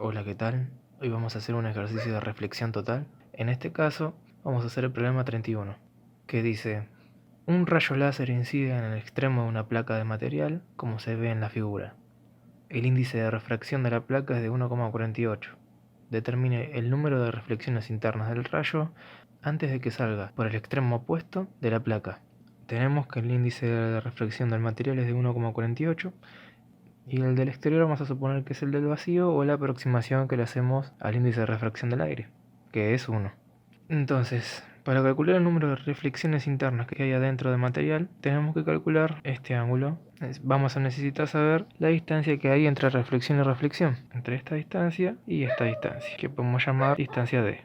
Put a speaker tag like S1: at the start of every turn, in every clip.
S1: Hola, ¿qué tal? Hoy vamos a hacer un ejercicio de reflexión total. En este caso, vamos a hacer el problema 31, que dice: un rayo láser incide en el extremo de una placa de material, como se ve en la figura. El índice de refracción de la placa es de 1,48. Determine el número de reflexiones internas del rayo antes de que salga por el extremo opuesto de la placa. Tenemos que el índice de reflexión del material es de 1,48. Y el del exterior vamos a suponer que es el del vacío o la aproximación que le hacemos al índice de refracción del aire, que es 1. Entonces, para calcular el número de reflexiones internas que hay adentro del material, tenemos que calcular este ángulo. Vamos a necesitar saber la distancia que hay entre reflexión y reflexión, entre esta distancia y esta distancia, que podemos llamar distancia D.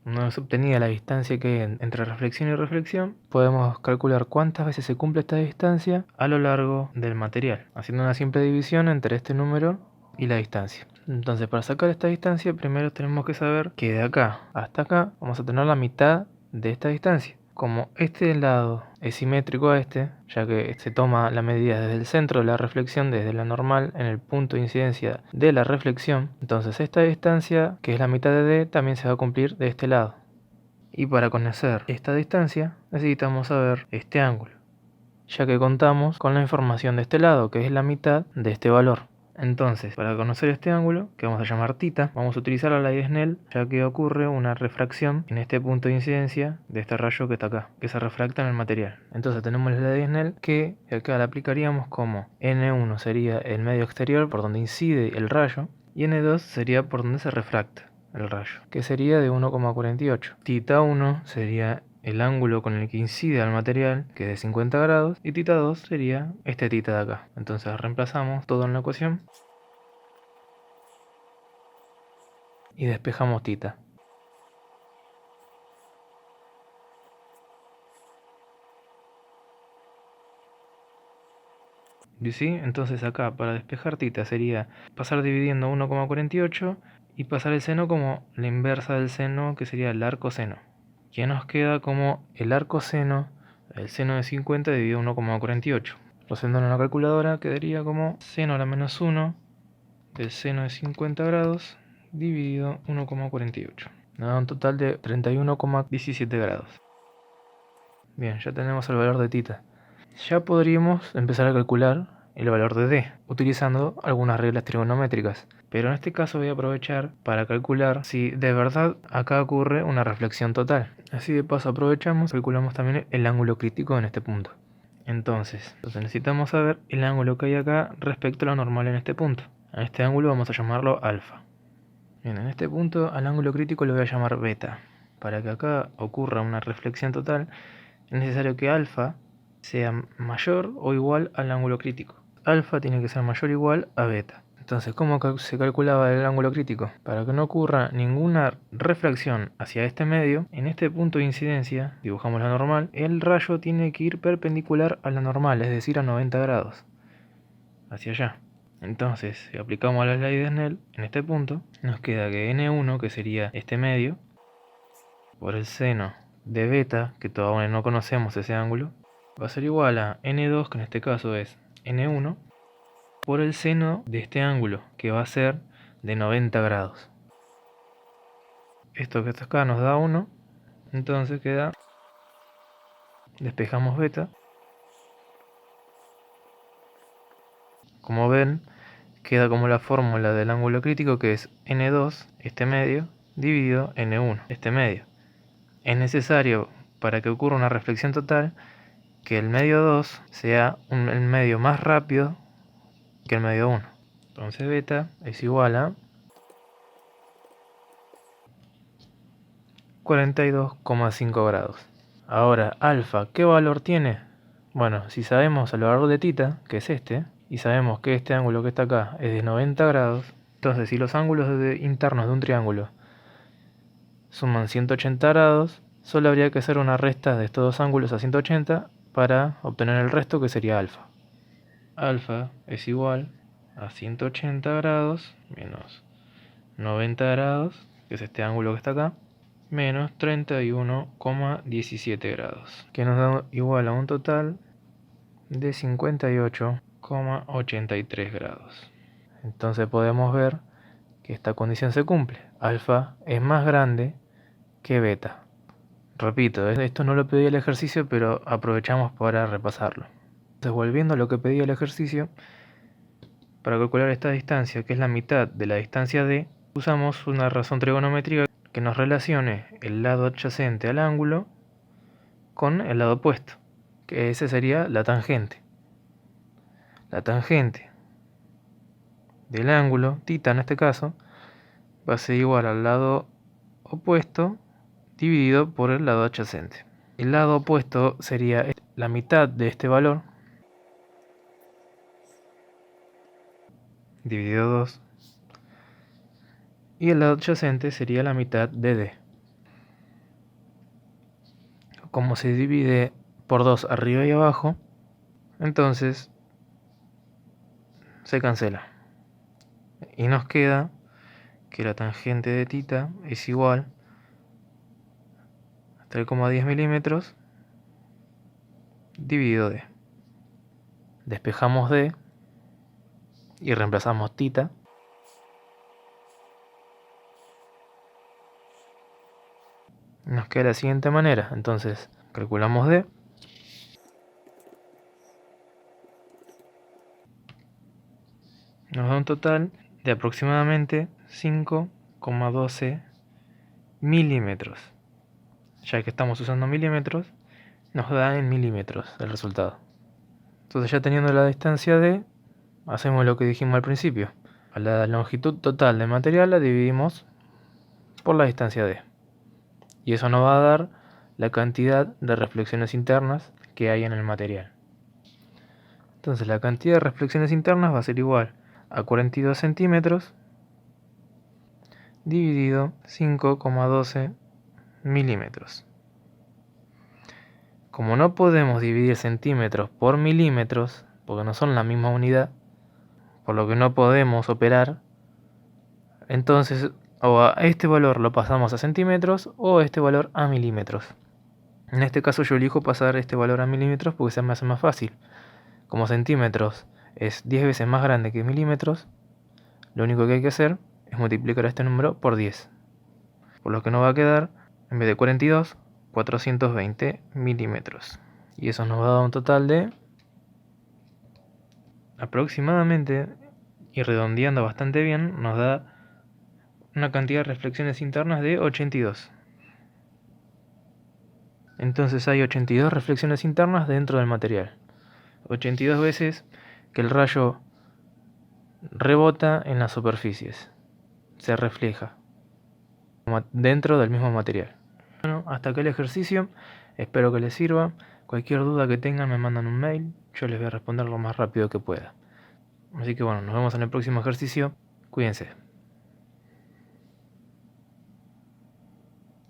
S1: Una vez obtenida la distancia que hay entre reflexión y reflexión, podemos calcular cuántas veces se cumple esta distancia a lo largo del material, haciendo una simple división entre este número y la distancia. Entonces, para sacar esta distancia, primero tenemos que saber que de acá hasta acá vamos a tener la mitad de esta distancia. Como este lado es simétrico a este, ya que se toma la medida desde el centro de la reflexión, desde la normal en el punto de incidencia de la reflexión, entonces esta distancia, que es la mitad de D, también se va a cumplir de este lado. Y para conocer esta distancia necesitamos saber este ángulo, ya que contamos con la información de este lado, que es la mitad de este valor. Entonces, para conocer este ángulo, que vamos a llamar θ, vamos a utilizar la ley de Snell, ya que ocurre una refracción en este punto de incidencia de este rayo que está acá, que se refracta en el material. Entonces tenemos la ley de Snell que acá la aplicaríamos como N1 sería el medio exterior por donde incide el rayo, y N2 sería por donde se refracta el rayo, que sería de 1,48. θ1 sería el ángulo con el que incide al material, que es de 50 grados, y θ2 sería este θ de acá. Entonces reemplazamos todo en la ecuación y despejamos θ. ¿Y sí? Entonces acá para despejar θ sería pasar dividiendo 1,48 y pasar el seno como la inversa del seno, que sería el arcoseno. Ya nos queda como el arcoseno, el seno de 50 dividido 1,48. Haciendo en la calculadora quedaría como seno a la menos 1 del seno de 50 grados dividido 1,48. Nos da un total de 31,17 grados. Bien, ya tenemos el valor de θ. Ya podríamos empezar a calcular el valor de D, utilizando algunas reglas trigonométricas. Pero en este caso voy a aprovechar para calcular si de verdad acá ocurre una reflexión total. Así de paso aprovechamos y calculamos también el ángulo crítico en este punto. Entonces necesitamos saber el ángulo que hay acá respecto a lo normal en este punto. A este ángulo vamos a llamarlo alfa. Bien, en este punto al ángulo crítico lo voy a llamar beta. Para que acá ocurra una reflexión total, es necesario que alfa sea mayor o igual al ángulo crítico. Alfa tiene que ser mayor o igual a beta. Entonces, ¿cómo se calculaba el ángulo crítico? Para que no ocurra ninguna refracción hacia este medio, en este punto de incidencia, dibujamos la normal, el rayo tiene que ir perpendicular a la normal, es decir, a 90 grados, hacia allá. Entonces, si aplicamos la ley de Snell, en este punto, nos queda que N1, que sería este medio, por el seno de beta, que todavía no conocemos ese ángulo, va a ser igual a N2, que en este caso es N1, por el seno de este ángulo, que va a ser de 90 grados. Esto que está acá nos da 1, entonces queda, despejamos beta. Como ven, queda como la fórmula del ángulo crítico, que es N2, este medio, dividido N1, este medio. Es necesario, para que ocurra una reflexión total, que el medio 2 sea el medio más rápido que el medio 1. Entonces beta es igual a 42,5 grados. Ahora, alfa, ¿qué valor tiene? Bueno, si sabemos el valor de θ, que es este, y sabemos que este ángulo que está acá es de 90 grados, entonces si los ángulos internos de un triángulo suman 180 grados, solo habría que hacer una resta de estos dos ángulos a 180 para obtener el resto, que sería alfa. Alfa es igual a 180 grados menos 90 grados, que es este ángulo que está acá, menos 31,17 grados, que nos da igual a un total de 58,83 grados. Entonces podemos ver que esta condición se cumple. Alfa es más grande que beta. Repito, esto no lo pedí el ejercicio, pero aprovechamos para repasarlo. Entonces, volviendo a lo que pedía el ejercicio, para calcular esta distancia, que es la mitad de la distancia D, usamos una razón trigonométrica que nos relacione el lado adyacente al ángulo con el lado opuesto, que ese sería la tangente. La tangente del ángulo, θ en este caso, va a ser igual al lado opuesto dividido por el lado adyacente. El lado opuesto sería la mitad de este valor dividido 2, y el lado adyacente sería la mitad de D. Como se divide por 2 arriba y abajo, entonces se cancela y nos queda que la tangente de θ es igual a 3,10 milímetros dividido D. Despejamos D y reemplazamos θ. Nos queda de la siguiente manera. Entonces calculamos D. Nos da un total de aproximadamente 5,12 milímetros. Ya que estamos usando milímetros, nos da en milímetros el resultado. Entonces, ya teniendo la distancia D, hacemos lo que dijimos al principio. A la longitud total del material la dividimos por la distancia D. Y eso nos va a dar la cantidad de reflexiones internas que hay en el material. Entonces, la cantidad de reflexiones internas va a ser igual a 42 centímetros dividido 5,12 milímetros. Como no podemos dividir centímetros por milímetros, porque no son la misma unidad, por lo que no podemos operar, entonces o a este valor lo pasamos a centímetros o a este valor a milímetros. En este caso yo elijo pasar este valor a milímetros porque se me hace más fácil. Como centímetros es 10 veces más grande que milímetros, lo único que hay que hacer es multiplicar este número por 10. Por lo que nos va a quedar, en vez de 42, 420 milímetros. Y eso nos va a dar un total de aproximadamente, y redondeando bastante bien, nos da una cantidad de reflexiones internas de 82. Entonces hay 82 reflexiones internas dentro del material. 82 veces que el rayo rebota en las superficies. Se refleja dentro del mismo material. Bueno, hasta acá el ejercicio. Espero que les sirva. Cualquier duda que tengan me mandan un mail. Yo les voy a responder lo más rápido que pueda. Así que bueno, nos vemos en el próximo ejercicio. Cuídense.